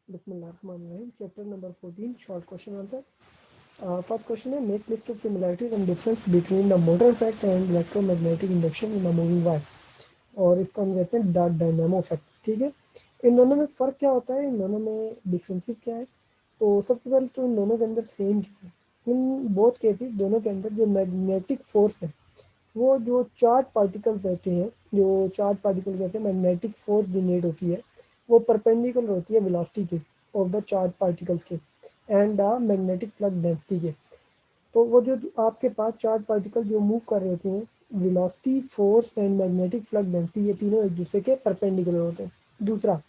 Bismillahirrahmanirrahim. Chapter number 14, short question answer. First question है, make list of similarities and difference between the motor effect and electromagnetic induction in a moving wire. और इसको हम कहते हैं dart dynamo effect. ठीक है, इन दोनों में फ़र्क क्या होता है, इन दोनों में डिफरेंसेस क्या है. तो सबसे पहले तो इन दोनों के अंदर सेम है. इन बोथ केसेस दोनों के अंदर जो मैग्नेटिक फोर्स है, वो जो चार्ज पार्टिकल्स रहते हैं, जो चार्ज पार्टिकल कहते हैं, मैग्नेटिक फोर्स जनरेट होती है, वो परपेंडिकुलर होती है वेलोसिटी के ऑफ द चार्ज पार्टिकल्स के and the magnetic flux density के. तो वो जो आपके पास चार्ज पार्टिकल जो मूव कर रहे होते हैं, velocity, force and magnetic flux density, ये तीनों एक दूसरे के परपेंडिकुलर होते हैं. दूसरा,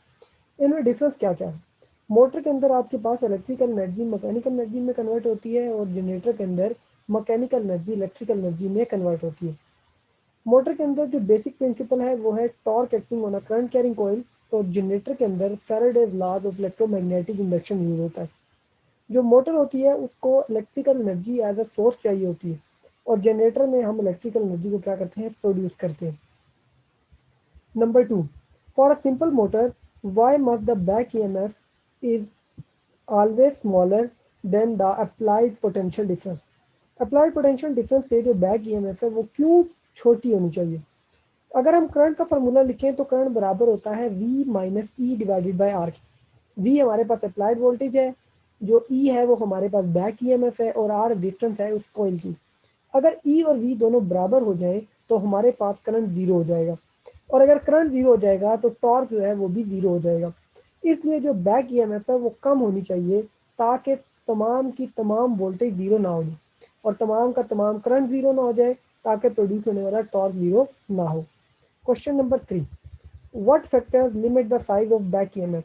इनमें डिफरेंस क्या क्या है. मोटर के अंदर आपके पास इलेक्ट्रिकल एनर्जी मैकेनिकल एनर्जी में कन्वर्ट होती है और जनरेटर के अंदर मैकेनिकल एनर्जी इलेक्ट्रिकल एनर्जी में कन्वर्ट होती है. मोटर के अंदर जो बेसिक प्रिंसिपल है वो है torque acting on a current carrying coil. तो जनरेटर के अंदर Faraday's laws of electromagnetic induction use होता है. जो मोटर होती है उसको electrical energy as a source चाहिए होती है, और जनरेटर में हम इलेक्ट्रिकल एनर्जी को क्या करते हैं, प्रोड्यूस करते हैं. Number 2, for a simple motor why must the back EMF is always smaller than the applied potential difference. Applied potential difference से जो बैक EMF है वो क्यों छोटी होनी चाहिए. अगर हम करंट का फार्मूला लिखें तो करंट बराबर होता है V minus E divided by R. V हमारे पास अप्लाइड वोल्टेज है, जो E है वो हमारे पास बैक EMF है, और R डिस्टेंस है उस कॉइल की. अगर E और V दोनों बराबर हो जाए तो हमारे पास करंट जीरो हो जाएगा, और अगर करंट जीरो हो जाएगा तो टॉर्क जो है वो भी जीरो हो जाएगा. इसलिए जो बैक EMF है वो कम होनी चाहिए, ताकि तमाम की तमाम वोल्टेज जीरो ना हो जाए और तमाम का तमाम करंट जीरो ना हो जाए, ताकि प्रोड्यूस होने वाला टॉर्क जीरो ना हो. Question number 3, what factors limit the size of back EMF.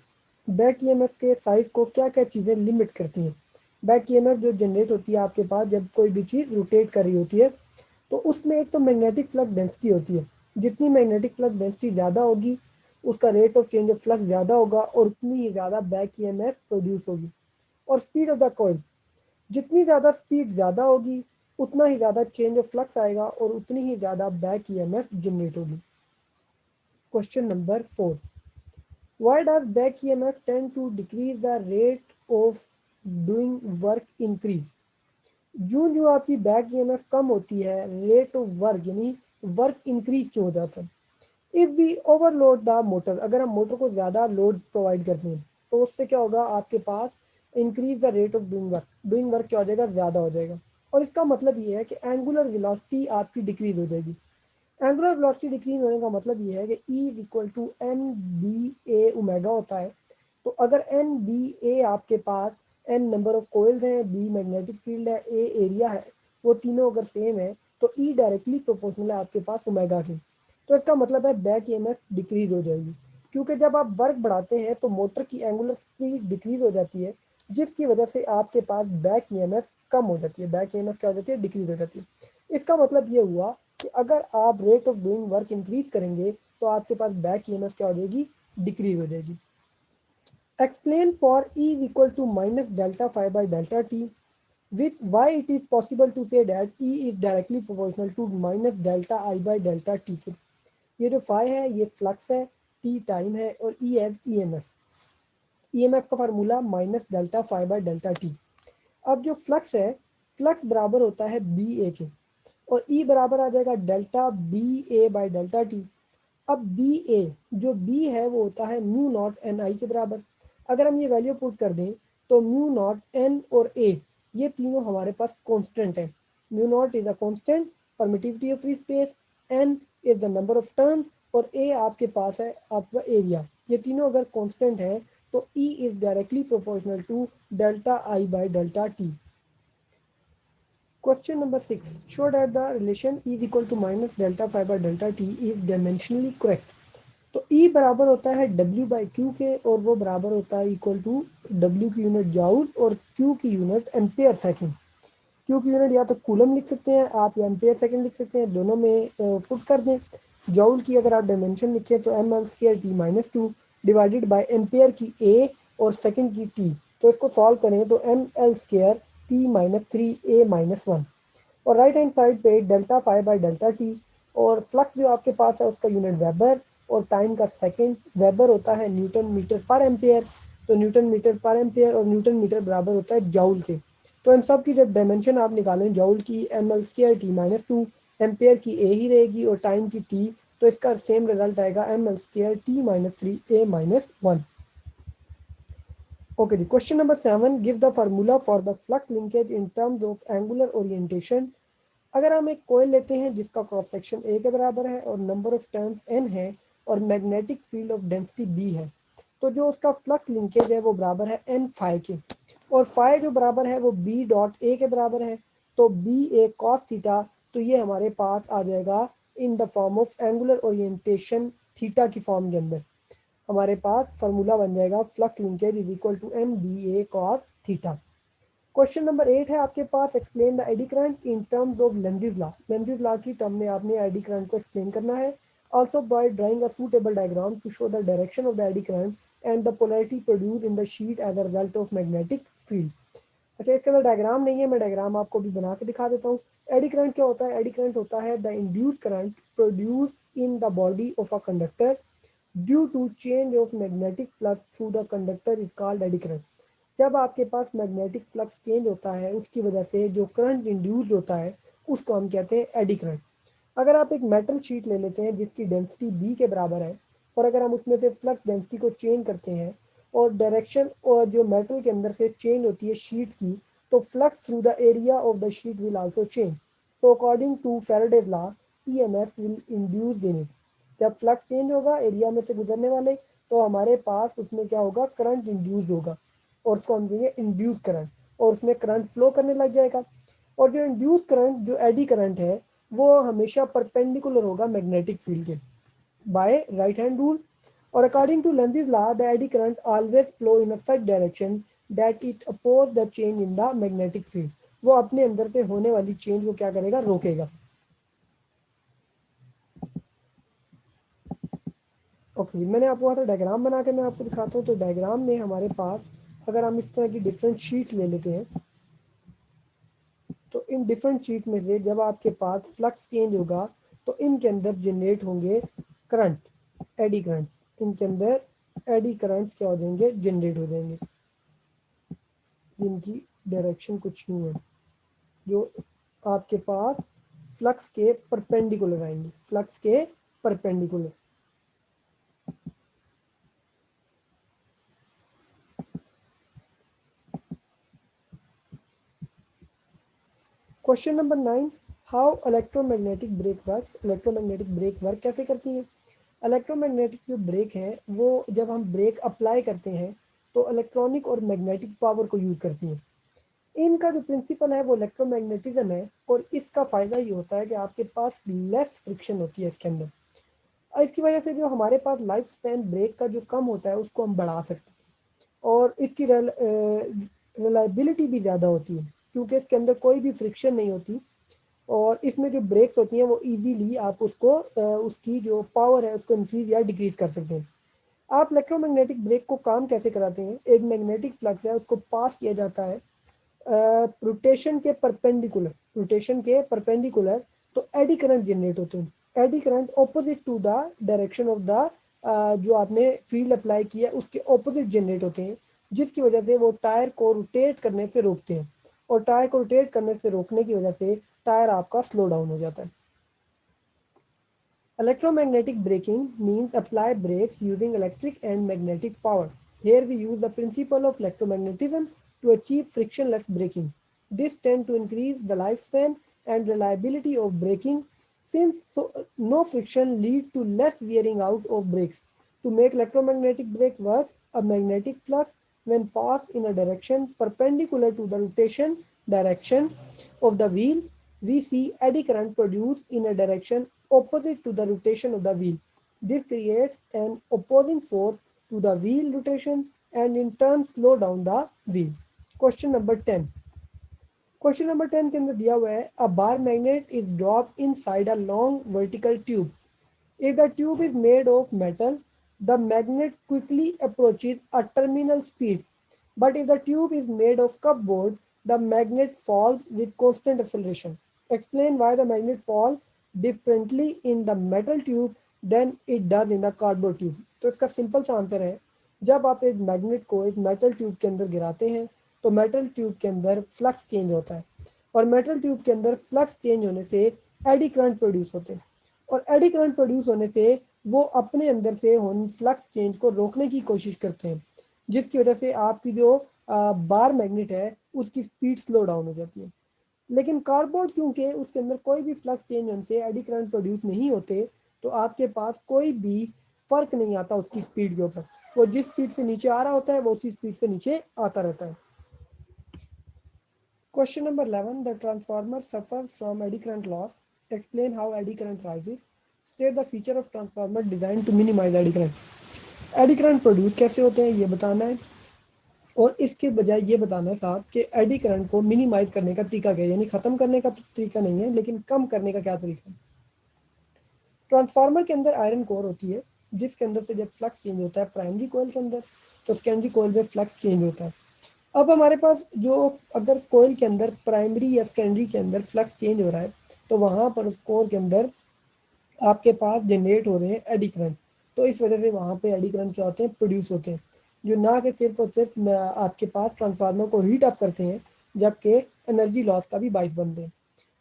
Back EMF के साइज को क्या क्या चीज़ें लिमिट करती हैं. बैक EMF जो जनरेट होती है आपके पास जब कोई भी चीज़ रोटेट कर रही होती है, तो उसमें एक तो मैग्नेटिक फ्लक्स डेंसिटी होती है. जितनी मैग्नेटिक फ्लक्स डेंसिटी ज़्यादा होगी, उसका rate of change of flux ज़्यादा होगा और उतनी ही ज़्यादा बैक EMF प्रोड्यूस होगी. और स्पीड ऑफ द कॉइल, जितनी ज़्यादा स्पीड ज़्यादा होगी उतना ही ज़्यादा चेंज ऑफ फ्लक्स आएगा और उतनी ही ज़्यादा बैक EMF जनरेट होगी. Question number 4, why does back EMF tend to decrease the rate of doing work increase. जो जो आपकी बैक EMF कम होती है, रेट ऑफ वर्क यानी वर्क इंक्रीज क्यों हो जाता है. If we overload the motor, अगर हम मोटर को ज़्यादा लोड प्रोवाइड करते हैं तो उससे क्या होगा, आपके पास increase the rate of doing work क्या हो जाएगा, ज़्यादा हो जाएगा. और इसका मतलब ये है कि एंगुलर वेलोसिटी आपकी डिक्रीज हो जाएगी. एंगुलर वेलोसिटी डिक्रीज होने का मतलब ये है कि E is equal to N B A omega होता है. तो अगर एन बी ए आपके पास एन नंबर ऑफ कोयल्स हैं, बी मैग्नेटिक फील्ड है, ए एरिया है, वो तीनों अगर सेम है तो ई डायरेक्टली प्रोपोर्शनल है आपके पास ओमेगा के. तो इसका मतलब है बैक EMF डिक्रीज हो जाएगी, क्योंकि जब आप वर्क बढ़ाते हैं तो मोटर की एंगुलर स्पीड डिक्रीज हो जाती है, जिसकी वजह से आपके पास बैक EMF कम हो जाती है. बैक EMF क्या हो जाती है, डिक्रीज हो जाती है. इसका मतलब ये हुआ कि अगर आप rate of doing work increase करेंगे तो आपके पास बैक EMF क्या हो जाएगी, डिक्रीज हो जाएगी. Explain for E is equal to minus delta phi by delta t, with why it is possible to say that E is directly proportional to minus delta I by delta t के. ये जो phi है ये flux है, t time है, और E है EMF. EMF का formula minus delta phi by delta T. अब जो फ्लक्स है, फ्लक्स बराबर होता है बी ए के, और E बराबर आ जाएगा delta B A by delta T. अब बी ए, जो बी है वो होता है म्यू नॉट एन आई के बराबर. अगर हम ये वैल्यू पुट कर दें तो म्यू नॉट एन और ए, ये तीनों हमारे पास कांस्टेंट है. Mu naught is a constant, permittivity of free space, N is the number of turns, और ए आपके पास है आपका एरिया. ये तीनों अगर कांस्टेंट है तो E is directly proportional to delta I by delta T. Question number 6. Show that the relation E is equal to minus delta phi by delta t is dimensionally correct. तो E बराबर होता है W by Q के, और वो बराबर होता है इक्वल टू W की यूनिट जाउल और Q की यूनिट एम्पेयर सेकेंड. Q की यूनिट या तो कूलम लिख सकते हैं आप या एम्पेयर सेकेंड लिख सकते हैं, दोनों में पुट कर दें. जाउल की अगर आप डायमेंशन लिखें तो ml square T minus 2 divided by ampere की A और सेकेंड की T. तो इसको सॉल्व करें तो ml square T minus 3 A minus 1. और राइट हैंड साइड पे delta phi by delta T, और फ्लक्स जो आपके पास है उसका यूनिट वेबर और टाइम का सेकेंड. वेबर होता है न्यूटन मीटर पर एम्पेयर, तो न्यूटन मीटर पर एम्पेयर, और न्यूटन मीटर बराबर होता है जाउल के। तो इन सब की जब डायमेंशन आप निकालें, जाउल की ml² t-2, एम्पेयर की a ही रहेगी और टाइम की t, तो इसका सेम रिजल्ट आएगा ml² t-3a-1। ओके जी, question number 7, give the formula for the flux linkage in terms of angular orientation. अगर हम एक कॉइल लेते हैं जिसका क्रॉस सेक्शन a के बराबर है और नंबर ऑफ टर्न्स n है और magnetic field of density b है, तो जो उसका फ्लक्स लिंकेज है वो बराबर है n फाई के, और फाई जो बराबर है वो b डॉट a के बराबर है, तो b a कॉस थीटा, तो ये हमारे पास आ जाएगा in the form of angular orientation theta की फॉर्म के अंदर। हमारे पास फार्मूला बन जाएगा flux linkage is equal to m b a cos theta. Question number 8 है आपके पास, explain the eddy current in terms of Lenz's law. Lenz's law की टर्म में आपने एडी करंट को एक्सप्लेन करना है। Also by drawing a suitable diagram to show the direction of the eddy current and the polarity produce in the sheet as a result of magnetic field. अच्छा, इसके अंदर diagram नहीं है, मैं diagram आपको भी बना के दिखा देता हूँ। एडी करंट क्या होता है? एडी करंट होता है the induced current produce in the body of a conductor due to change of magnetic flux through the conductor is called eddy current. जब आपके पास मैग्नेटिक फ्लक्स चेंज होता है उसकी वजह से जो करंट इंड्यूस्ड होता है उसको हम कहते हैं एडी करंट। अगर आप एक मेटल शीट ले लेते हैं जिसकी डेंसिटी बी के बराबर है, और अगर हम उसमें से फ्लक्स डेंसिटी को चेंज करते हैं और डायरेक्शन और जो मेटल के अंदर से चेंज होती है शीट की, तो flux through the area of the sheet will also change. तो according to Faraday's law, EMF will induced in it. जब फ्लक्स चेंज होगा एरिया में से गुजरने वाले, तो हमारे पास उसमें क्या होगा? करंट इंड्यूस होगा, और उसको हम कहेंगे इंड्यूस करंट, और उसमें करंट फ्लो करने लग जाएगा। और जो इंड्यूस करंट, जो एडी करंट है, वो हमेशा परपेंडिकुलर होगा मैग्नेटिक फील्ड के बाय राइट हैंड रूल। और according to Lenz's law, the eddy current always flow in a such direction that it oppose the change in the magnetic field. वो अपने अंदर से होने वाली चेंज को क्या करेगा? रोकेगा। ओके, मैंने आपको वहाँ डायग्राम बना के मैं आपको दिखाता हूँ। तो डायग्राम में हमारे पास अगर हम इस तरह की डिफरेंट शीट ले लेते हैं, तो इन डिफरेंट शीट में से जब आपके पास फ्लक्स चेंज होगा तो इनके अंदर जनरेट होंगे करंट, एडी करंट। इनके अंदर एडी करंट क्या हो जाएंगे? जनरेट हो जाएंगे, जिनकी डायरेक्शन कुछ नहीं है, जो आपके पास फ्लक्स के परपेंडिकुलर आएंगे, फ्लक्स के perpendicular. Question number 9, how electromagnetic brake work. Electromagnetic brake work कैसे करती है? इलेक्ट्रोमैग्नेटिक जो ब्रेक है वो जब हम ब्रेक अप्लाई करते हैं तो इलेक्ट्रॉनिक और मैग्नेटिक पावर को यूज करती है। इनका जो प्रिंसिपल है वो इलेक्ट्रोमैग्नेटिज्म है, और इसका फायदा ये होता है कि आपके पास लेस फ्रिक्शन होती है इसके अंदर, और इसकी वजह से जो हमारे पास लाइफ स्पैन ब्रेक का जो कम होता है उसको हम बढ़ा सकते हैं, और इसकी रिलायबिलिटी भी ज़्यादा होती है क्योंकि इसके अंदर कोई भी फ्रिक्शन नहीं होती, और इसमें जो ब्रेक्स होती हैं वो इजीली आप उसको उसकी जो पावर है उसको इंक्रीज या डिक्रीज कर सकते हैं। आप इलेक्ट्रोमैग्नेटिक ब्रेक को काम कैसे कराते हैं? एक मैग्नेटिक फ्लक्स है उसको पास किया जाता है रोटेशन के परपेंडिकुलर, रोटेशन के परपेंडिकुलर, तो एडी करंट जनरेट होते हैं। Eddy current opposite to the direction of the जो आपने फील्ड अप्लाई किया उसके ऑपोजिट जनरेट होते हैं, जिसकी वजह से वो टायर को रोटेट करने से रोकते हैं, और टायर को रोटेट करने से रोकने की वजह से टायर आपका स्लो डाउन हो जाता है। Electromagnetic braking means apply brakes using electric and magnetic power. Here we use the principle of electromagnetism to achieve frictionless braking. This tends to increase the lifespan and reliability of braking since no friction leads to less wearing out of brakes. To make electromagnetic brake work, a magnetic flux when passed in a direction perpendicular to the rotation direction of the wheel, we see eddy current produced in a direction opposite to the rotation of the wheel. This creates an opposing force to the wheel rotation and in turn slow down the wheel. Question number 10. Question number 10 के अंदर दिया हुआ है a bar magnet is drop inside a long vertical tube. If the tube is made of metal, the magnet quickly approaches a terminal speed. But if the tube is made of cupboard, the magnet falls with constant acceleration. Explain why the magnet falls differently in the metal tube than it does in the cardboard tube. तो इसका simple सा answer है, जब आप एक magnet को एक metal tube के अंदर गिराते हैं तो मेटल ट्यूब के अंदर फ्लक्स चेंज होता है, और मेटल ट्यूब के अंदर फ्लक्स चेंज होने से एडी करंट प्रोड्यूस होते हैं, और एडी करंट प्रोड्यूस होने से वो अपने अंदर से होने फ्लक्स चेंज को रोकने की कोशिश करते हैं, जिसकी वजह से आपकी जो बार मैग्नेट है उसकी स्पीड स्लो डाउन हो जाती है। लेकिन कार्डबोर्ड क्योंकि उसके अंदर कोई भी फ्लक्स चेंज होने से एडी करंट प्रोड्यूस नहीं होते, तो आपके पास कोई भी फर्क नहीं आता उसकी स्पीड के ऊपर, वो जिस स्पीड से नीचे आ रहा होता है वो उसी स्पीड से नीचे आता रहता है। Question number 11, the transformer suffer from eddy current loss, explain how eddy current rises, state the feature of transformer design to minimise eddy current. Eddy current produce कैसे होते हैं ये बताना है, और इसके बजाय ये बताना है साहब कि एडी करंट को मिनिमाइज करने का तरीका क्या है, यानी खत्म करने का तरीका नहीं है लेकिन कम करने का क्या तरीका है। ट्रांसफार्मर के अंदर आयरन कोर होती है, जिसके अंदर से जब फ्लक्स चेंज होता है प्राइमरी कोयल के अंदर, तो सेकेंडरी कोयल में फ्लक्स चेंज होता है। अब हमारे पास जो अगर कोयल के अंदर प्राइमरी या सेकेंडरी के अंदर फ्लक्स चेंज हो रहा है, तो वहाँ पर उस कोर के अंदर आपके पास जनरेट हो रहे हैं एडी करंट, तो इस वजह से वहाँ पे एडी करंट क्या होते हैं, प्रोड्यूस होते हैं, जो ना कि सिर्फ और सिर्फ आपके पास ट्रांसफार्मर को हीट अप करते हैं, जबकि एनर्जी लॉस का भी बाइस बनते हैं।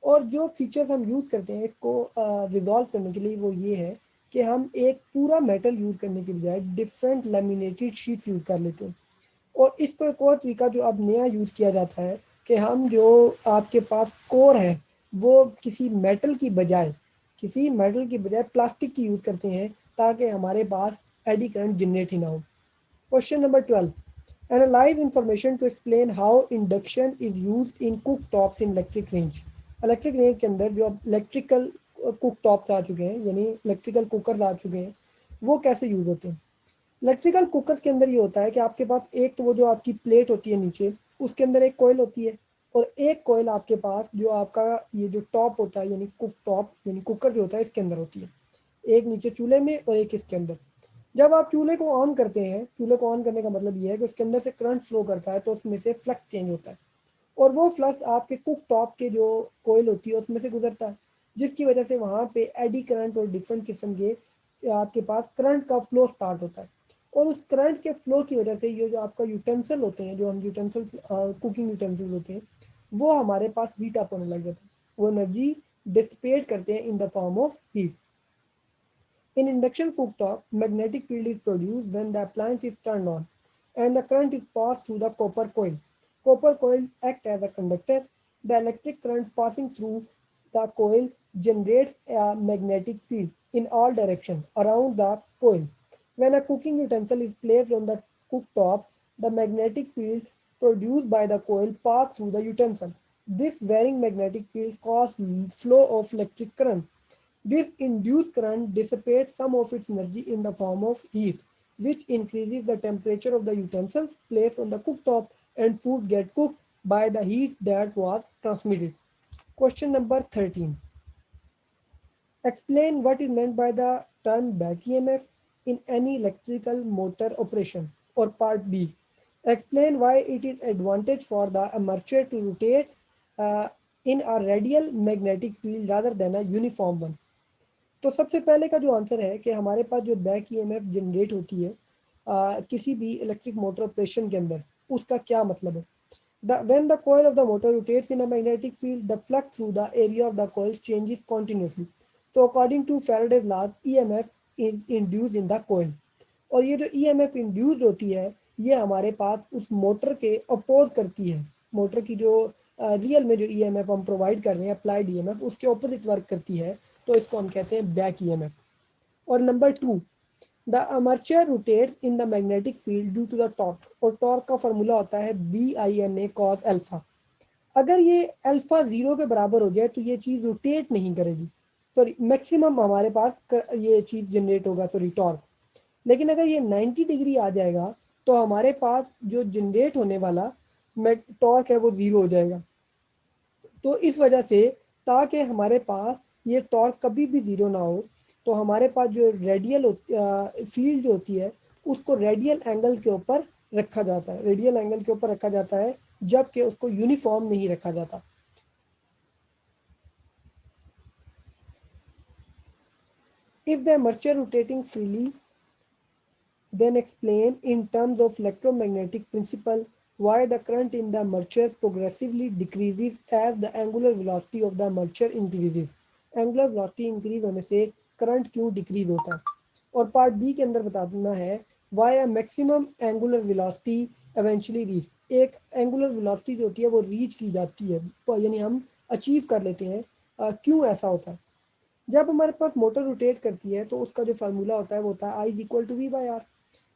और जो फीचर्स हम यूज़ करते हैं इसको रिजॉल्व करने के लिए वो ये है कि हम एक पूरा मेटल यूज़ करने के बजाय डिफरेंट लेमिनेटेड शीट्स यूज़ कर लेते हैं। और इसको एक और तरीका जो अब नया यूज़ किया जाता है कि हम जो आपके पास कोर है वो किसी मेटल की बजाय प्लास्टिक की यूज़ करते हैं, ताकि हमारे पास एडी करंट जनरेट ही ना हो। Question number 12, analyse information to explain how induction is used in cook tops in electric range. Electric range के अंदर जो इलेक्ट्रिकल कुक टॉप्स आ चुके हैं, यानी इलेक्ट्रिकल कुकर्स आ चुके हैं, वो कैसे यूज़ होते हैं। इलेक्ट्रिकल कुकर्स के अंदर ये होता है कि आपके पास एक तो वो जो आपकी प्लेट होती है नीचे, उसके अंदर एक कोयल होती है, और एक कोयल आपके पास जो आपका ये जो टॉप होता है यानी कुक टॉप यानी कुकर जो होता है इसके अंदर होती है, एक नीचे चूल्हे में और एक इसके अंदर। जब आप चूल्हे को ऑन करते हैं, चूल्हे को ऑन करने का मतलब ये है कि उसके अंदर से करंट फ्लो करता है, तो उसमें से फ्लक्स चेंज होता है, और वो फ्लक्स आपके कुक टॉप के जो कोयल होती है उसमें से गुजरता है, जिसकी वजह से वहाँ पे एडी करंट और डिफरेंट किस्म के आपके पास करंट का फ्लो स्टार्ट होता है। और उस करंट के फ्लो की वजह से ये जो आपका यूटेंसिल होते हैं, जो हम यूटेंसिल्स कुकिंग यूटेंसिल्स होते हैं, वो हमारे पास हीट अप होने लग जाते हैं, वो एनर्जी डिसिपेट करते हैं इन the form of heat. In induction cooktop, magnetic field is produced when the appliance is turned on and the current is passed through the copper coil. Copper coil act as a conductor. The electric current passing through the coil generates a magnetic field in all directions around the coil. When a cooking utensil is placed on the cooktop, the magnetic field produced by the coil passes through the utensil. This varying magnetic field causes flow of electric current. This induced current dissipates some of its energy in the form of heat, which increases the temperature of the utensils placed on the cooktop, and food get cooked by the heat that was transmitted. Question number 13. Explain what is meant by the term back EMF in any electrical motor operation. Or part B. Explain why it is advantage for the armature to rotate uh, in a radial magnetic field rather than a uniform one. तो सबसे पहले का जो answer है कि हमारे पास जो back EMF generate होती है किसी भी इलेक्ट्रिक मोटर ऑपरेशन के अंदर, उसका क्या मतलब है। When the coil of the motor rotates in a magnetic field, the flux through the area of the coil changes continuously. So according to Faraday's law, EMF is induced in the coil. और ये जो EMF induced होती है ये हमारे पास उस motor के oppose करती है, मोटर की जो रियल में जो EMF हम प्रोवाइड कर रहे हैं अप्लाइड EMF उसके ऑपोजिट वर्क करती है, तो इसको हम कहते हैं बैक EMF। और number 2, the armature rotates in the magnetic field due to the torque, और टॉर्क का फॉर्मूला होता है BINA cos अल्फा। अगर ये अल्फा 0 के बराबर हो जाए तो ये चीज़ रोटेट नहीं करेगी, सॉरी मैक्सिमम हमारे पास ये चीज़ जनरेट होगा, सॉरी टॉर्क। लेकिन अगर ये 90 डिग्री आ जाएगा तो हमारे पास जो जनरेट होने वाला टॉर्क है वो 0 हो जाएगा। तो इस वजह से ताकि हमारे पास ये टॉर्क कभी भी 0 ना हो, तो हमारे पास जो रेडियल फील्ड जो होती है उसको रेडियल एंगल के ऊपर रखा जाता है, रेडियल एंगल के ऊपर रखा जाता है, जबकि उसको यूनिफॉर्म नहीं रखा जाता। If the armature rotating freely Then explain in terms of electromagnetic principle why the current in the armature progressively decreases as the angular velocity of the armature increases. Angular velocity increase होने से current क्यों decrease होता है। और part B के अंदर बता देना है why a maximum angular velocity eventually reach, एक एंगुलर वेलोसिटी जो होती है वो रीच की जाती है, यानी हम अचीव कर लेते हैं। क्यों ऐसा होता है। जब हमारे पास मोटर रोटेट करती है तो उसका जो फार्मूला होता है वो होता है I equal to V by R,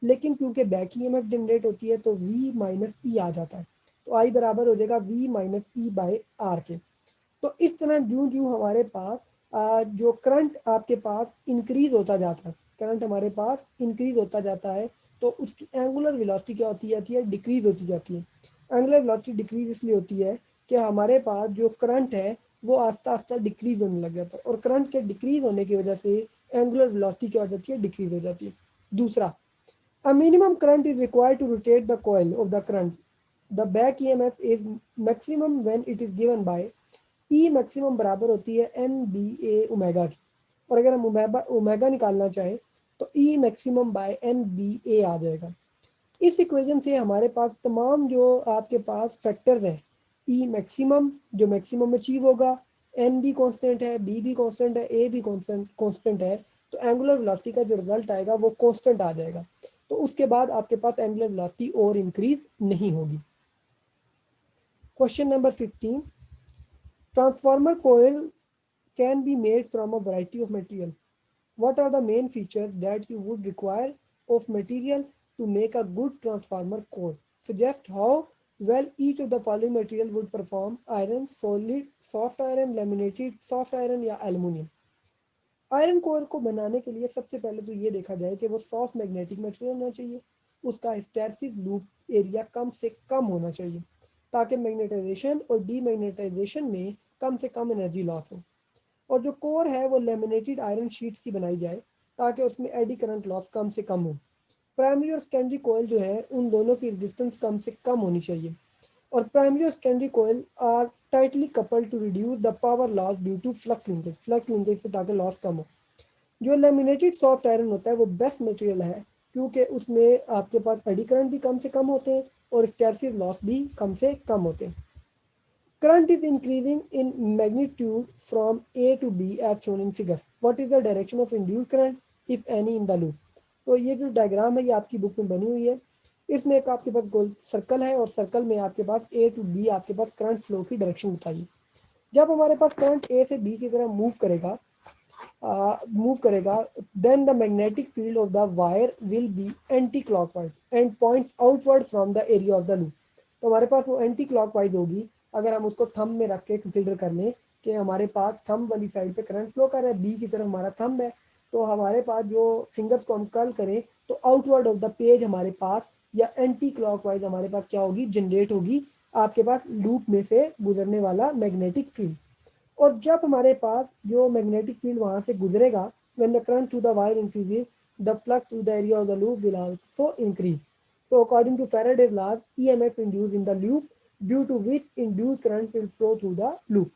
लेकिन क्योंकि बैक ईएमएफ जनरेट होती है तो v माइनस ई आ जाता है, तो आई बराबर हो जाएगा v minus E by R के। तो इस तरह ज्यों ज्यों हमारे पास जो करंट आपके पास इंक्रीज होता जाता है, करंट हमारे पास इंक्रीज होता जाता है तो उसकी एंगुलर वेलोसिटी क्या होती जाती है, डिक्रीज होती जाती है। एंगुलर वेलोसिटी डिक्रीज इसलिए होती है कि हमारे पास जो करंट है वो आस्ता आस्ता डिक्रीज होने लग जाता है, और करंट के डिक्रीज होने की वजह से एंगुलर वेलोसिटी क्या हो जाती है, डिक्रीज हो जाती है। दूसरा, a minimum current is required to rotate the coil of the current. The back EMF is maximum when it is given by E maximum बराबर होती है एन बी ए ओमेगा की, और अगर हम ओमेगा निकालना चाहें तो E maximum by N B A आ जाएगा। इस इक्वेशन से हमारे पास तमाम जो आपके पास फैक्टर्स हैं, ई मैक्सिमम जो मैक्सिमम अचीव होगा, एन भी कांस्टेंट है, बी भी कांस्टेंट है, ए भी कांस्टेंट है, तो एंगुलर वेलोसिटी का जो रिजल्ट आएगा वो कांस्टेंट आ जाएगा। तो उसके बाद आपके पास एंगुलर वेलोसिटी और इंक्रीज नहीं होगी। Question number 15, transformer coil can be made from a variety of material. What are the main features that you would require of material to make a good transformer core? Suggest how well each of the following material would perform: iron, solid, soft iron, laminated soft iron या aluminium। Iron core को बनाने के लिए सबसे पहले तो ये देखा जाए कि वो सॉफ्ट मैग्नेटिक मटेरियल होना चाहिए, उसका हिस्टैरिसीस लूप एरिया कम से कम होना चाहिए ताकि मैग्नेटाइजेशन और डीमैग्नेटाइजेशन में कम से कम एनर्जी लॉस हो। और जो कोर है वो लेमिनेटेड आयरन शीट्स की बनाई जाए ताकि उसमें एडी करंट लॉस कम से कम हो। प्राइमरी और सेकेंडरी कोयल जो है उन दोनों की रेजिस्टेंस कम से कम होनी चाहिए, और प्राइमरी और secondary coil are tightly coupled to reduce the power loss due to flux linkage से ताकि लॉस कम हो। जो लेमिनेटेड सॉफ्ट आयरन होता है वो बेस्ट मटेरियल है क्योंकि उसमें आपके पास एडी करंट भी कम से कम होते हैं और स्टैटिक लॉस भी कम से कम होते हैं। Current is increasing in magnitude from A to B as shown in figure. What is the direction of induced current if any in the loop? तो ये जो डायग्राम है ये आपकी बुक में बनी हुई है। इसमें एक आपके पास गोल सर्कल है और सर्कल में आपके पास A to B आपके पास करंट फ्लो की डायरेक्शन बताइए। जब हमारे पास करंट A से B की तरफ मूव करेगा then the magnetic field of the wire will be anti-clockwise and points outward from the area of the loop। तो हमारे पास वो एंटी क्लॉकवाइज होगी। अगर हम उसको थंब में रख के कंसिडर कर लें कि हमारे पास थंब वाली साइड पे करंट फ्लो कर रहा है, बी की तरफ हमारा थंब है, तो हमारे पास जो फिंगर्स को हम कर्ल करें तो आउटवर्ड ऑफ द पेज हमारे पास या एंटी क्लॉकवाइज हमारे पास क्या होगी, जनरेट होगी आपके पास लूप में से गुजरने वाला मैग्नेटिक फील्ड। और जब हमारे पास जो मैग्नेटिक फील्ड वहां से गुजरेगा, when the current through the wire increases, the flux through the area of the loop will also increase. So according to Faraday's laws, EMF induced in the loop due to which induced current will flow through the loop.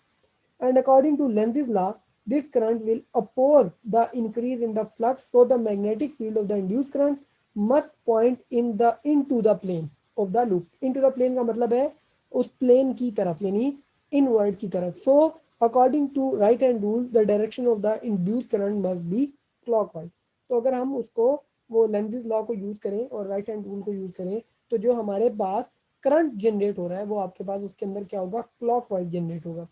And according to Lenz's law, this current will oppose the increase in the flux, so the magnetic field of the induced current must point into the plane of the loop. Into the plane का मतलब है उस plane की तरफ यानी inward की तरफ। So according to right hand rule, the direction of the induced current must be clockwise। तो अगर हम उसको वो लेंजिस लॉ को यूज करें और राइट हैंड रूल को यूज करें तो जो हमारे पास करंट जनरेट हो रहा है वो आपके पास उसके अंदर क्या होगा, क्लॉकवाइज जनरेट होगा।